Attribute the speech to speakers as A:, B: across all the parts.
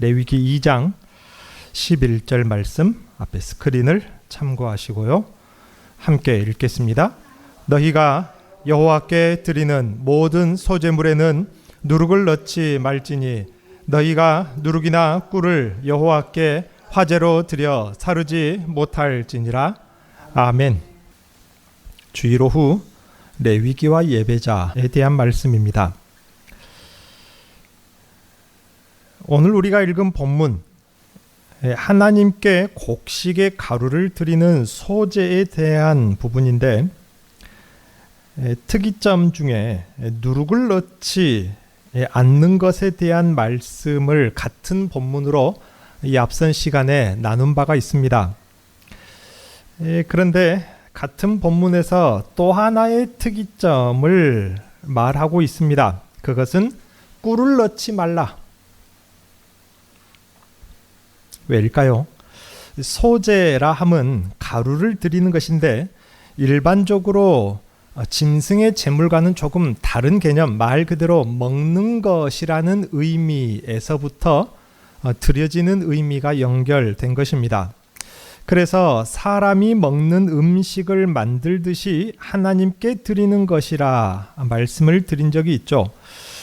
A: 레위기 2장 11절 말씀 앞에 스크린을 참고하시고요. 함께 읽겠습니다. 너희가 여호와께 드리는 모든 소제물에는 누룩을 넣지 말지니 너희가 누룩이나 꿀을 여호와께 화제로 드려 사르지 못할지니라. 아멘. 주일 오후 레위기와 예배자에 대한 말씀입니다. 오늘 우리가 읽은 본문, 하나님께 곡식의 가루를 드리는 소제에 대한 부분인데, 특이점 중에 누룩을 넣지 않는 것에 대한 말씀을 같은 본문으로 이 앞선 시간에 나눈 바가 있습니다. 그런데 같은 본문에서 또 하나의 특이점을 말하고 있습니다. 그것은 꿀을 넣지 말라. 왜일까요? 소제라 함은 가루를 드리는 것인데 일반적으로 짐승의 제물과는 조금 다른 개념, 말 그대로 먹는 것이라는 의미에서부터 드려지는 의미가 연결된 것입니다. 그래서 사람이 먹는 음식을 만들듯이 하나님께 드리는 것이라 말씀을 드린 적이 있죠.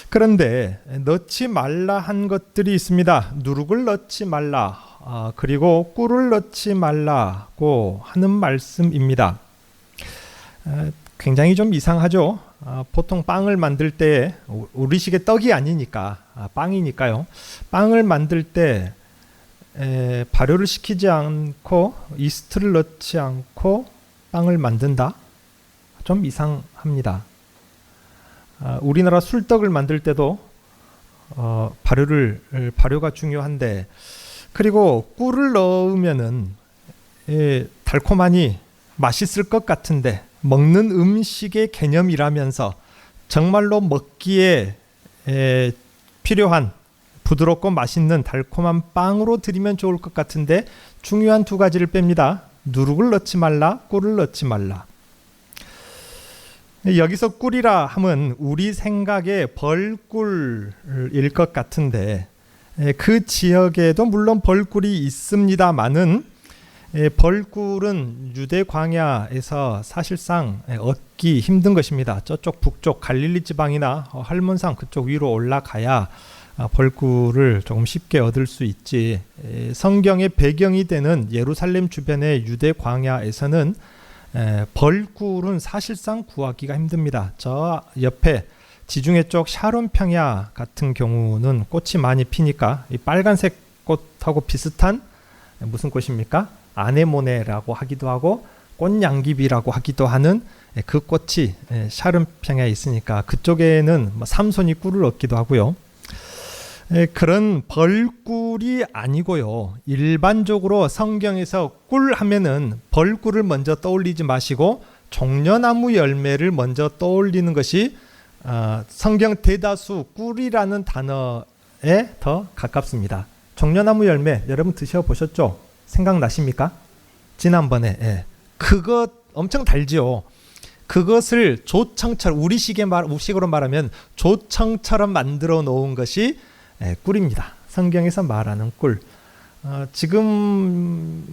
A: 그런데 넣지 말라 한 것들이 있습니다. 누룩을 넣지 말라, 그리고 꿀을 넣지 말라고 하는 말씀입니다. 굉장히 좀 이상하죠. 보통 빵을 만들 때 우리식의 떡이 아니니까 빵이니까요. 빵을 만들 때 발효를 시키지 않고 이스트를 넣지 않고 빵을 만든다? 좀 이상합니다. 우리나라 술떡을 만들 때도 발효가 중요한데, 그리고 꿀을 넣으면은 달콤하니 맛있을 것 같은데 먹는 음식의 개념이라면서 정말로 먹기에 필요한 부드럽고 맛있는 달콤한 빵으로 드리면 좋을 것 같은데 중요한 두 가지를 뺍니다. 누룩을 넣지 말라, 꿀을 넣지 말라. 여기서 꿀이라 함은 우리 생각에 벌꿀일 것 같은데 그 지역에도 물론 벌꿀이 있습니다마는 벌꿀은 유대 광야에서 사실상 얻기 힘든 것입니다. 저쪽 북쪽 갈릴리 지방이나 할몬산 그쪽 위로 올라가야 벌꿀을 조금 쉽게 얻을 수 있지, 성경의 배경이 되는 예루살렘 주변의 유대 광야에서는 벌꿀은 사실상 구하기가 힘듭니다. 저 옆에 지중해 쪽 샤론 평야 같은 경우는 꽃이 많이 피니까 이 빨간색 꽃하고 비슷한 무슨 꽃입니까? 아네모네라고 하기도 하고 꽃양귀비라고 하기도 하는 그 꽃이 샤론 평야에 있으니까 그쪽에는 삼손이 꿀을 얻기도 하고요. 그런 벌꿀이 아니고요. 일반적으로 성경에서 꿀 하면은 벌꿀을 먼저 떠올리지 마시고 종려나무 열매를 먼저 떠올리는 것이 성경 대다수 꿀이라는 단어에 더 가깝습니다. 종려나무 열매 여러분 드셔보셨죠? 생각나십니까? 지난번에 그거 엄청 달지요. 그것을 조청처럼 우리식으로 말하면 조청처럼 만들어 놓은 것이 꿀입니다. 성경에서 말하는 꿀. 지금도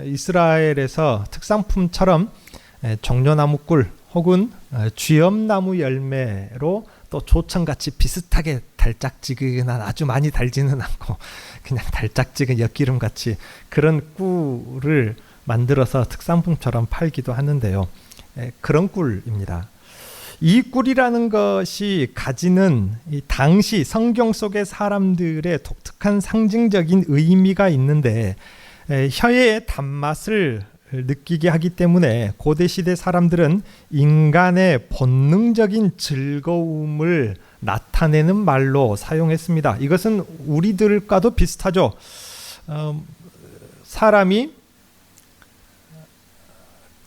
A: 이스라엘에서 특산품처럼 종려나무 꿀 혹은 쥐엄나무 열매로 또 조청같이 비슷하게 달짝지근한, 아주 많이 달지는 않고 그냥 달짝지근 엿기름같이 그런 꿀을 만들어서 특산품처럼 팔기도 하는데요. 그런 꿀입니다. 이 꿀이라는 것이 가지는 이 당시 성경 속의 사람들의 독특한 상징적인 의미가 있는데, 혀의 단맛을 느끼게 하기 때문에 고대 시대 사람들은 인간의 본능적인 즐거움을 나타내는 말로 사용했습니다. 이것은 우리들과도 비슷하죠. 사람이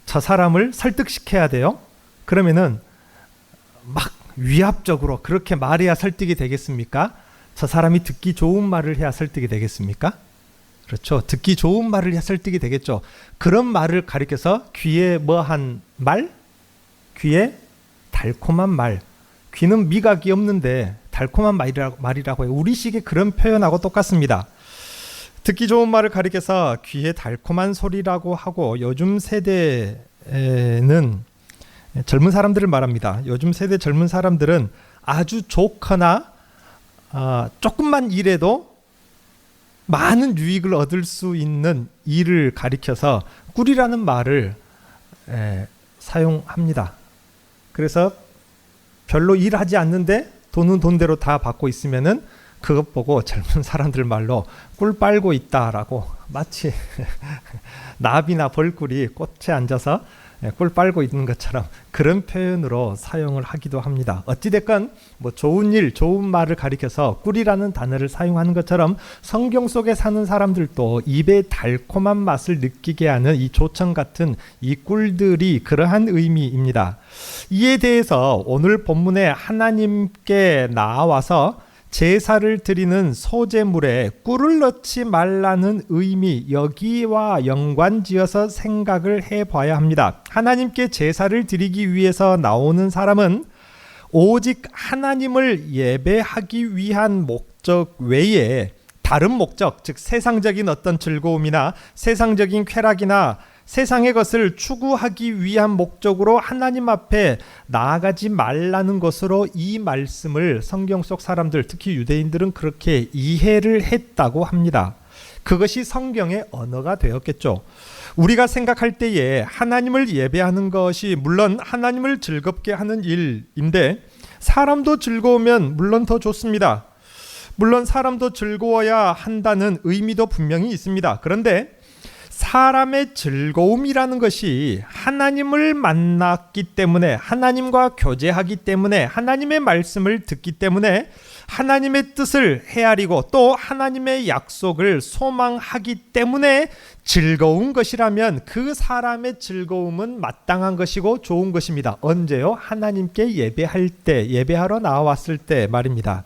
A: 저 사람을 설득시켜야 돼요. 그러면은 막 위압적으로 그렇게 말해야 설득이 되겠습니까? 저 사람이 듣기 좋은 말을 해야 설득이 되겠습니까? 그렇죠. 듣기 좋은 말을 해야 설득이 되겠죠. 그런 말을 가리켜서 귀에 뭐한 말? 귀에 달콤한 말. 귀는 미각이 없는데 달콤한 말이라고 해요. 우리식의 그런 표현하고 똑같습니다. 듣기 좋은 말을 가리켜서 귀에 달콤한 소리라고 하고, 요즘 세대는 젊은 사람들을 말합니다. 요즘 세대 젊은 사람들은 아주 좋거나 조금만 일해도 많은 유익을 얻을 수 있는 일을 가리켜서 꿀이라는 말을 사용합니다. 그래서 별로 일하지 않는데 돈은 돈대로 다 받고 있으면은 그것 보고 젊은 사람들 말로 꿀 빨고 있다라고, 마치 나비나 벌꿀이 꽃에 앉아서 꿀 빨고 있는 것처럼 그런 표현으로 사용을 하기도 합니다. 어찌됐건 좋은 일, 좋은 말을 가리켜서 꿀이라는 단어를 사용하는 것처럼 성경 속에 사는 사람들도 입에 달콤한 맛을 느끼게 하는 이 조청 같은 이 꿀들이 그러한 의미입니다. 이에 대해서 오늘 본문에 하나님께 나와서 제사를 드리는 소제물에 꿀을 넣지 말라는 의미, 여기와 연관지어서 생각을 해봐야 합니다. 하나님께 제사를 드리기 위해서 나오는 사람은 오직 하나님을 예배하기 위한 목적 외에 다른 목적, 즉 세상적인 어떤 즐거움이나 세상적인 쾌락이나 세상의 것을 추구하기 위한 목적으로 하나님 앞에 나아가지 말라는 것으로 이 말씀을 성경 속 사람들, 특히 유대인들은 그렇게 이해를 했다고 합니다. 그것이 성경의 언어가 되었겠죠. 우리가 생각할 때에 하나님을 예배하는 것이 물론 하나님을 즐겁게 하는 일인데, 사람도 즐거우면 물론 더 좋습니다. 물론 사람도 즐거워야 한다는 의미도 분명히 있습니다. 그런데 사람의 즐거움이라는 것이 하나님을 만났기 때문에, 하나님과 교제하기 때문에, 하나님의 말씀을 듣기 때문에, 하나님의 뜻을 헤아리고 또 하나님의 약속을 소망하기 때문에 즐거운 것이라면 그 사람의 즐거움은 마땅한 것이고 좋은 것입니다. 언제요? 하나님께 예배할 때, 예배하러 나왔을 때 말입니다.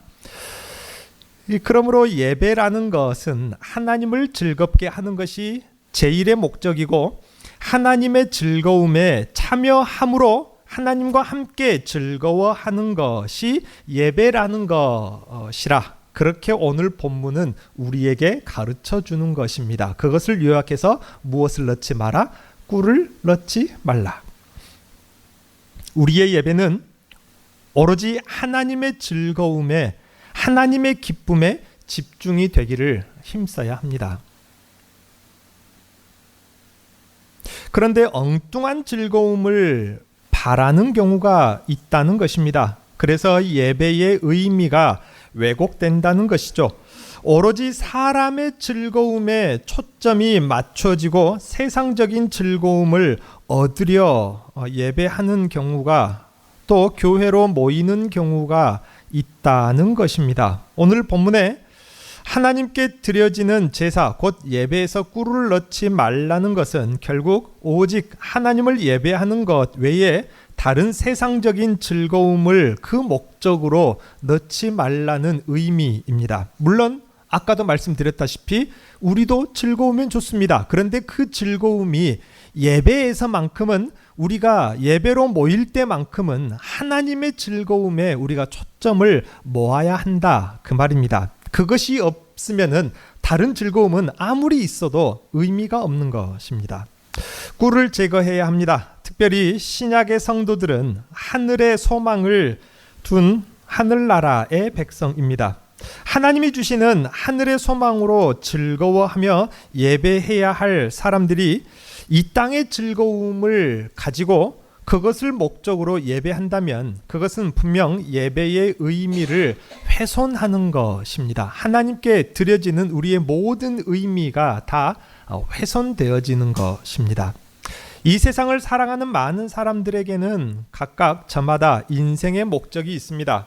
A: 그러므로 예배라는 것은 하나님을 즐겁게 하는 것이 제1의 목적이고, 하나님의 즐거움에 참여함으로 하나님과 함께 즐거워하는 것이 예배라는 것이라, 그렇게 오늘 본문은 우리에게 가르쳐 주는 것입니다. 그것을 요약해서 무엇을 넣지 마라? 꿀을 넣지 말라. 우리의 예배는 오로지 하나님의 즐거움에, 하나님의 기쁨에 집중이 되기를 힘써야 합니다. 그런데 엉뚱한 즐거움을 바라는 경우가 있다는 것입니다. 그래서 예배의 의미가 왜곡된다는 것이죠. 오로지 사람의 즐거움에 초점이 맞춰지고 세상적인 즐거움을 얻으려 예배하는 경우가, 또 교회로 모이는 경우가 있다는 것입니다. 오늘 본문에 하나님께 드려지는 제사, 곧 예배에서 꿀을 넣지 말라는 것은 결국 오직 하나님을 예배하는 것 외에 다른 세상적인 즐거움을 그 목적으로 넣지 말라는 의미입니다. 물론 아까도 말씀드렸다시피 우리도 즐거우면 좋습니다. 그런데 그 즐거움이 예배에서만큼은, 우리가 예배로 모일 때만큼은 하나님의 즐거움에 우리가 초점을 모아야 한다, 그 말입니다. 그것이 없으면은 다른 즐거움은 아무리 있어도 의미가 없는 것입니다. 꿀을 제거해야 합니다. 특별히 신약의 성도들은 하늘의 소망을 둔 하늘나라의 백성입니다. 하나님이 주시는 하늘의 소망으로 즐거워하며 예배해야 할 사람들이 이 땅의 즐거움을 가지고 그것을 목적으로 예배한다면 그것은 분명 예배의 의미를 훼손하는 것입니다. 하나님께 드려지는 우리의 모든 의미가 다 훼손되어지는 것입니다. 이 세상을 사랑하는 많은 사람들에게는 각각 저마다 인생의 목적이 있습니다.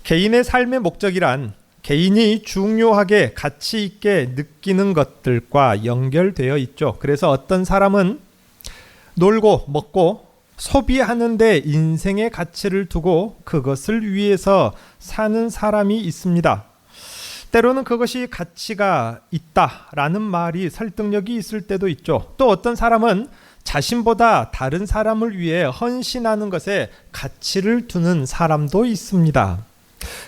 A: 개인의 삶의 목적이란 개인이 중요하게 가치 있게 느끼는 것들과 연결되어 있죠. 그래서 어떤 사람은 놀고 먹고 소비하는 데 인생의 가치를 두고 그것을 위해서 사는 사람이 있습니다. 때로는 그것이 가치가 있다라는 말이 설득력이 있을 때도 있죠. 또 어떤 사람은 자신보다 다른 사람을 위해 헌신하는 것에 가치를 두는 사람도 있습니다.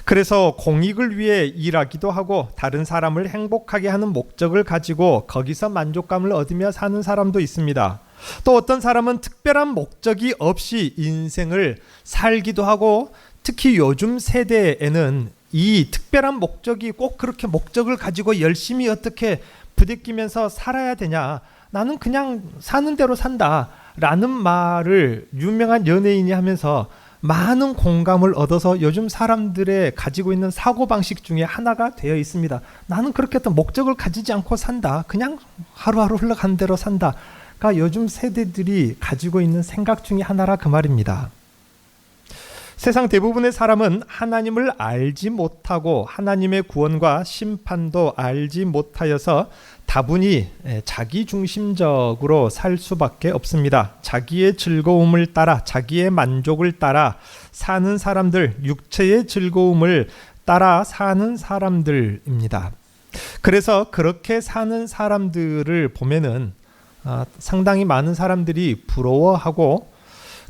A: 그래서 공익을 위해 일하기도 하고 다른 사람을 행복하게 하는 목적을 가지고 거기서 만족감을 얻으며 사는 사람도 있습니다. 또 어떤 사람은 특별한 목적이 없이 인생을 살기도 하고, 특히 요즘 세대에는 이 특별한 목적이 꼭 그렇게 목적을 가지고 열심히 어떻게 부대끼면서 살아야 되냐, 나는 그냥 사는 대로 산다 라는 말을 유명한 연예인이 하면서 많은 공감을 얻어서 요즘 사람들의 가지고 있는 사고방식 중에 하나가 되어 있습니다. 나는 그렇게 어떤 목적을 가지지 않고 산다, 그냥 하루하루 흘러가는 대로 산다가 요즘 세대들이 가지고 있는 생각 중에 하나라 그 말입니다. 세상 대부분의 사람은 하나님을 알지 못하고 하나님의 구원과 심판도 알지 못하여서 다분히 자기 중심적으로 살 수밖에 없습니다. 자기의 즐거움을 따라, 자기의 만족을 따라 사는 사람들, 육체의 즐거움을 따라 사는 사람들입니다. 그래서 그렇게 사는 사람들을 보면은 상당히 많은 사람들이 부러워하고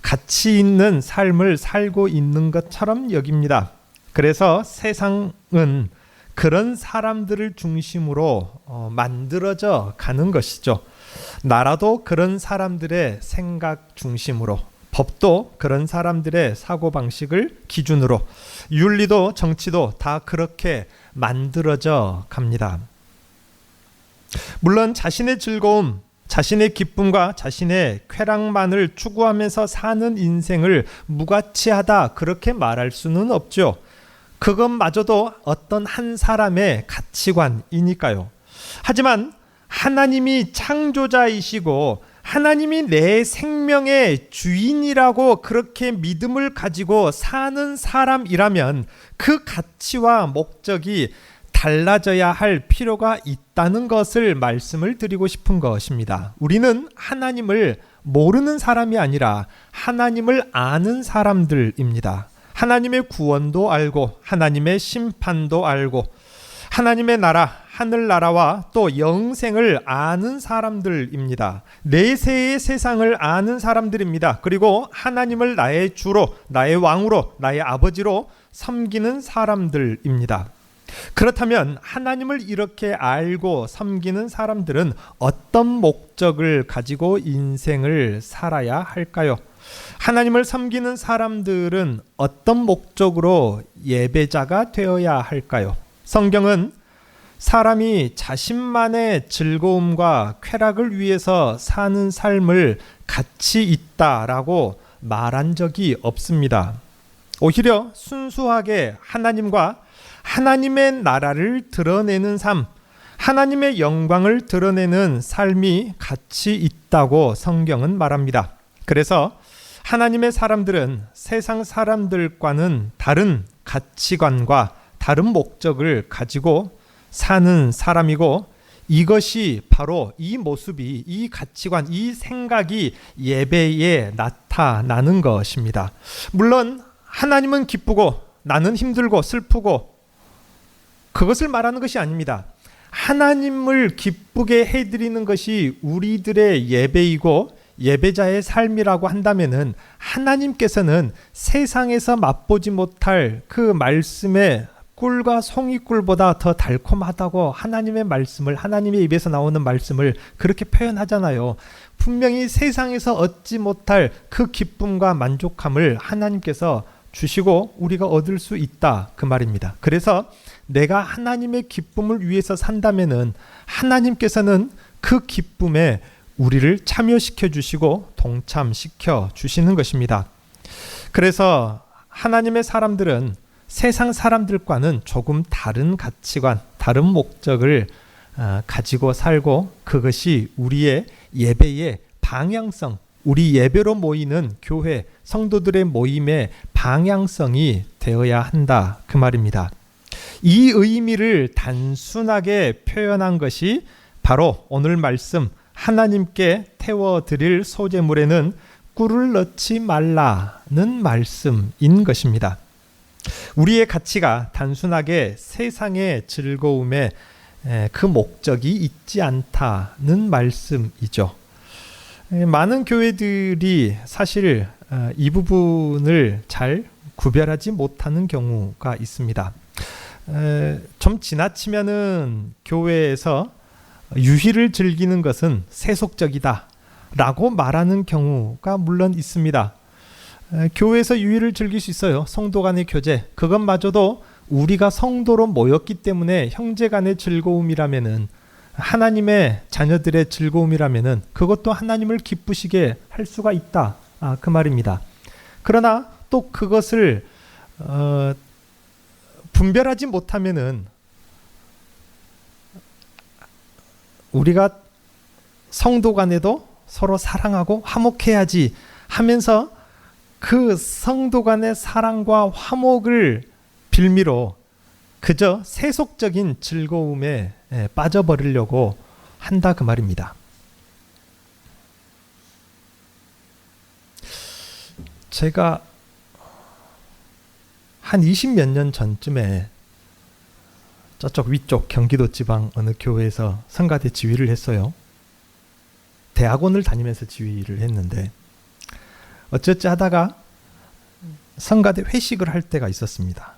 A: 가치 있는 삶을 살고 있는 것처럼 여깁니다. 그래서 세상은 그런 사람들을 중심으로 만들어져 가는 것이죠. 나라도 그런 사람들의 생각 중심으로, 법도 그런 사람들의 사고방식을 기준으로, 윤리도 정치도 다 그렇게 만들어져 갑니다. 물론 자신의 즐거움, 자신의 기쁨과 자신의 쾌락만을 추구하면서 사는 인생을 무가치하다 그렇게 말할 수는 없죠. 그것마저도 어떤 한 사람의 가치관이니까요. 하지만 하나님이 창조자이시고 하나님이 내 생명의 주인이라고 그렇게 믿음을 가지고 사는 사람이라면 그 가치와 목적이 달라져야 할 필요가 있다는 것을 말씀을 드리고 싶은 것입니다. 우리는 하나님을 모르는 사람이 아니라 하나님을 아는 사람들입니다. 하나님의 구원도 알고 하나님의 심판도 알고 하나님의 나라, 하늘나라와 또 영생을 아는 사람들입니다. 내세의 세상을 아는 사람들입니다. 그리고 하나님을 나의 주로, 나의 왕으로, 나의 아버지로 섬기는 사람들입니다. 그렇다면 하나님을 이렇게 알고 섬기는 사람들은 어떤 목적을 가지고 인생을 살아야 할까요? 하나님을 섬기는 사람들은 어떤 목적으로 예배자가 되어야 할까요? 성경은 사람이 자신만의 즐거움과 쾌락을 위해서 사는 삶을 가치 있다라고 말한 적이 없습니다. 오히려 순수하게 하나님과 하나님의 나라를 드러내는 삶, 하나님의 영광을 드러내는 삶이 가치 있다고 성경은 말합니다. 그래서 하나님의 사람들은 세상 사람들과는 다른 가치관과 다른 목적을 가지고 사는 사람이고, 이것이 바로 이 모습이, 이 가치관, 이 생각이 예배에 나타나는 것입니다. 물론 하나님은 기쁘고 나는 힘들고 슬프고 그것을 말하는 것이 아닙니다. 하나님을 기쁘게 해드리는 것이 우리들의 예배이고 예배자의 삶이라고 한다면은 하나님께서는 세상에서 맛보지 못할 그 말씀의 꿀과 송이꿀보다 더 달콤하다고 하나님의 말씀을, 하나님의 입에서 나오는 말씀을 그렇게 표현하잖아요. 분명히 세상에서 얻지 못할 그 기쁨과 만족함을 하나님께서 주시고 우리가 얻을 수 있다 그 말입니다. 그래서 내가 하나님의 기쁨을 위해서 산다면은 하나님께서는 그 기쁨에 우리를 참여시켜 주시고 동참시켜 주시는 것입니다. 그래서 하나님의 사람들은 세상 사람들과는 조금 다른 가치관, 다른 목적을 가지고 살고, 그것이 우리의 예배의 방향성, 우리 예배로 모이는 교회, 성도들의 모임의 방향성이 되어야 한다 그 말입니다. 이 의미를 단순하게 표현한 것이 바로 오늘 말씀, 하나님께 태워드릴 소재물에는 꿀을 넣지 말라는 말씀인 것입니다. 우리의 가치가 단순하게 세상의 즐거움에 그 목적이 있지 않다는 말씀이죠. 많은 교회들이 사실 이 부분을 잘 구별하지 못하는 경우가 있습니다. 좀 지나치면은 교회에서 유희를 즐기는 것은 세속적이다 라고 말하는 경우가 물론 있습니다. 교회에서 유희를 즐길 수 있어요. 성도 간의 교제, 그것마저도 우리가 성도로 모였기 때문에 형제 간의 즐거움이라면은, 하나님의 자녀들의 즐거움이라면은 그것도 하나님을 기쁘시게 할 수가 있다, 그 말입니다. 그러나 또 그것을 분별하지 못하면은 우리가 성도 간에도 서로 사랑하고 화목해야지 하면서 그 성도 간의 사랑과 화목을 빌미로 그저 세속적인 즐거움에 빠져버리려고 한다, 그 말입니다. 제가 한 20몇 년 전쯤에 저쪽 위쪽 경기도 지방 어느 교회에서 성가대 지휘를 했어요. 대학원을 다니면서 지휘를 했는데 어쩌지 하다가 성가대 회식을 할 때가 있었습니다.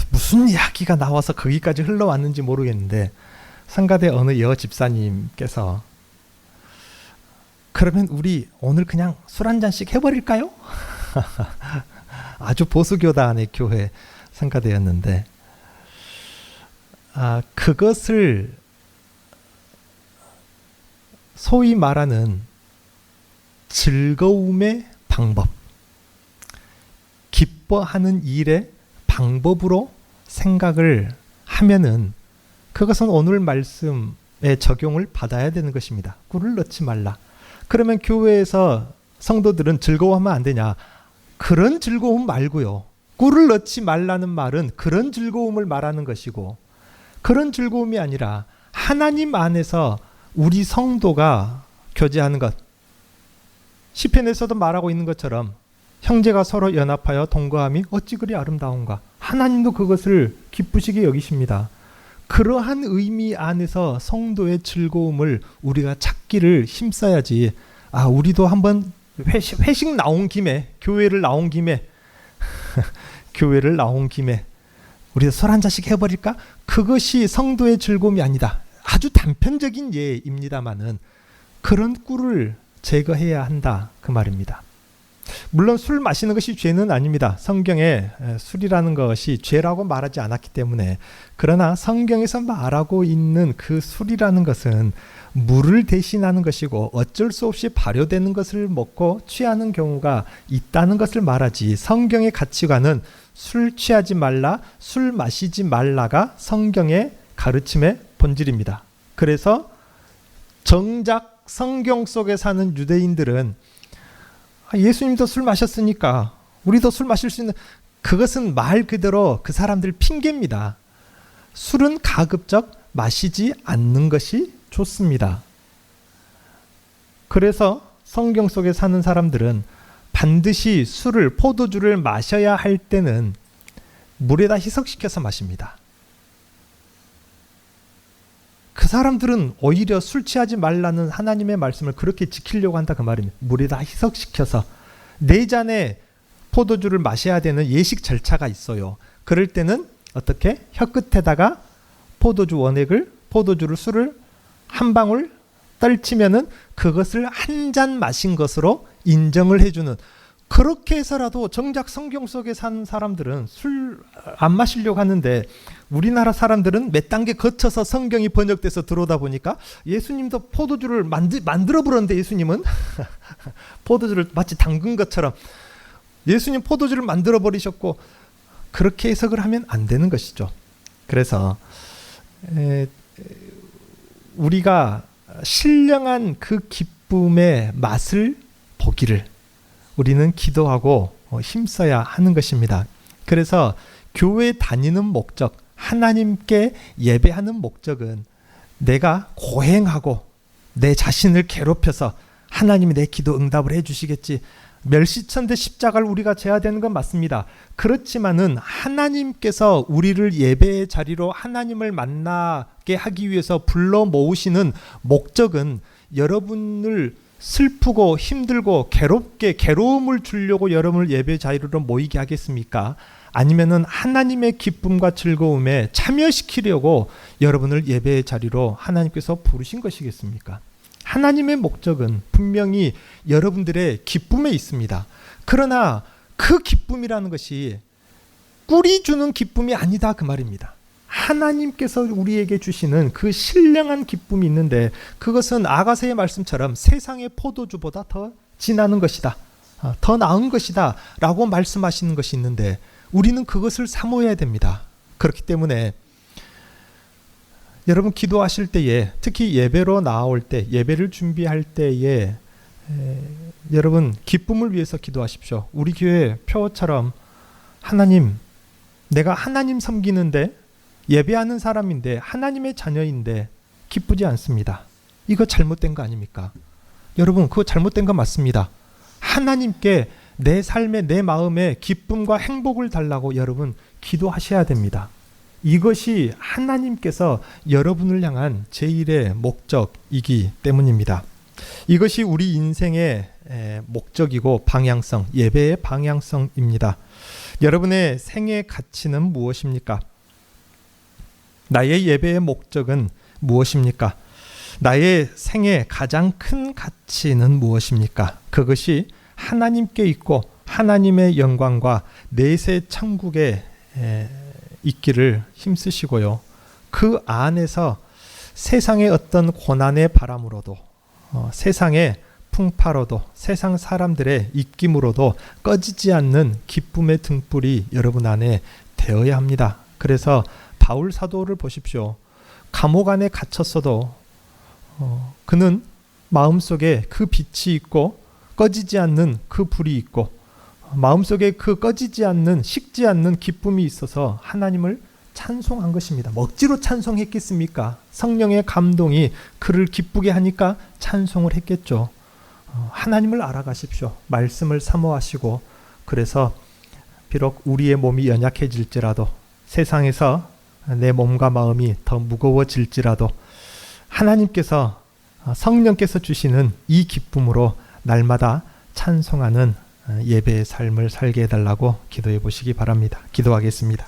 A: 무슨 이야기가 나와서 거기까지 흘러왔는지 모르겠는데 성가대 어느 여 집사님께서 그러면 우리 오늘 그냥 술 한 잔씩 해버릴까요? 아주 보수교단의 교회 성가대였는데 그것을 소위 말하는 즐거움의 방법, 기뻐하는 일의 방법으로 생각을 하면은 그것은 오늘 말씀의 적용을 받아야 되는 것입니다. 꿀을 넣지 말라. 그러면 교회에서 성도들은 즐거워하면 안 되냐? 그런 즐거움 말고요. 꿀을 넣지 말라는 말은 그런 즐거움을 말하는 것이고, 그런 즐거움이 아니라 하나님 안에서 우리 성도가 교제하는 것, 시편에서도 말하고 있는 것처럼 형제가 서로 연합하여 동거함이 어찌 그리 아름다운가. 하나님도 그것을 기쁘시게 여기십니다. 그러한 의미 안에서 성도의 즐거움을 우리가 찾기를 힘써야지. 우리도 한번 회식 나온 김에, 교회를 나온 김에 우리도 술 한 잔씩 해버릴까? 그것이 성도의 즐거움이 아니다. 아주 단편적인 예입니다마는 그런 꿀을 제거해야 한다, 그 말입니다. 물론 술 마시는 것이 죄는 아닙니다. 성경에 술이라는 것이 죄라고 말하지 않았기 때문에. 그러나 성경에서 말하고 있는 그 술이라는 것은 물을 대신하는 것이고 어쩔 수 없이 발효되는 것을 먹고 취하는 경우가 있다는 것을 말하지, 성경의 가치관은 술 취하지 말라, 술 마시지 말라가 성경의 가르침의 본질입니다. 그래서 정작 성경 속에 사는 유대인들은 예수님도 술 마셨으니까 우리도 술 마실 수 있는, 그것은 말 그대로 그 사람들 핑계입니다. 술은 가급적 마시지 않는 것이 좋습니다. 그래서 성경 속에 사는 사람들은 반드시 술을, 포도주를 마셔야 할 때는 물에다 희석시켜서 마십니다. 그 사람들은 오히려 술 취하지 말라는 하나님의 말씀을 그렇게 지키려고 한다, 그 말입니다. 물에다 희석시켜서. 4잔의 포도주를 마셔야 되는 예식 절차가 있어요. 그럴 때는 어떻게? 혀끝에다가 포도주를, 술을 한 방울 떨치면은 그것을 한 잔 마신 것으로 인정을 해주는, 그렇게 해서라도 정작 성경 속에 산 사람들은 술 안 마시려고 하는데, 우리나라 사람들은 몇 단계 거쳐서 성경이 번역돼서 들어오다 보니까 예수님도 포도주를 만들어 버렸는데, 예수님은 포도주를 마치 담근 것처럼 예수님 포도주를 만들어 버리셨고, 그렇게 해석을 하면 안 되는 것이죠. 그래서 우리가 신령한 그 기쁨의 맛을 보기를 우리는 기도하고 힘써야 하는 것입니다. 그래서 교회 다니는 목적, 하나님께 예배하는 목적은 내가 고행하고 내 자신을 괴롭혀서 하나님이 내 기도 응답을 해주시겠지, 멸시천대 십자가를 우리가 져야 되는 건 맞습니다. 그렇지만은 하나님께서 우리를 예배의 자리로 하나님을 만나게 하기 위해서 불러 모으시는 목적은 여러분을 슬프고 힘들고 괴로움을 주려고 여러분을 예배 자리로 모이게 하겠습니까? 아니면은 하나님의 기쁨과 즐거움에 참여시키려고 여러분을 예배 자리로 하나님께서 부르신 것이겠습니까? 하나님의 목적은 분명히 여러분들의 기쁨에 있습니다. 그러나 그 기쁨이라는 것이 꿀이 주는 기쁨이 아니다 그 말입니다. 하나님께서 우리에게 주시는 그 신령한 기쁨이 있는데 그것은 아가서의 말씀처럼 세상의 포도주보다 더 진하는 것이다. 더 나은 것이다 라고 말씀하시는 것이 있는데 우리는 그것을 사모해야 됩니다. 그렇기 때문에 여러분 기도하실 때에 특히 예배로 나올 때 예배를 준비할 때에 여러분 기쁨을 위해서 기도하십시오. 우리 교회 표처럼 하나님 내가 하나님 섬기는데 예배하는 사람인데 하나님의 자녀인데 기쁘지 않습니다. 이거 잘못된 거 아닙니까? 여러분 그거 잘못된 거 맞습니다. 하나님께 내 삶에 내 마음에 기쁨과 행복을 달라고 여러분 기도하셔야 됩니다. 이것이 하나님께서 여러분을 향한 제1의 목적이기 때문입니다. 이것이 우리 인생의 목적이고 방향성, 예배의 방향성입니다. 여러분의 생의 가치는 무엇입니까? 나의 예배의 목적은 무엇입니까? 나의 생의 가장 큰 가치는 무엇입니까? 그것이 하나님께 있고 하나님의 영광과 내세 천국에 있기를 힘쓰시고요. 그 안에서 세상의 어떤 고난의 바람으로도 세상의 풍파로도 세상 사람들의 입김으로도 꺼지지 않는 기쁨의 등불이 여러분 안에 되어야 합니다. 그래서 바울 사도를 보십시오. 감옥 안에 갇혔어도 그는 마음속에 그 빛이 있고 꺼지지 않는 그 불이 있고 마음속에 그 꺼지지 않는 식지 않는 기쁨이 있어서 하나님을 찬송한 것입니다. 억지로 찬송했겠습니까? 성령의 감동이 그를 기쁘게 하니까 찬송을 했겠죠. 하나님을 알아가십시오. 말씀을 사모하시고 그래서 비록 우리의 몸이 연약해질지라도 세상에서 내 몸과 마음이 더 무거워질지라도 하나님께서 성령께서 주시는 이 기쁨으로 날마다 찬송하는 예배의 삶을 살게 해달라고 기도해 보시기 바랍니다. 기도하겠습니다.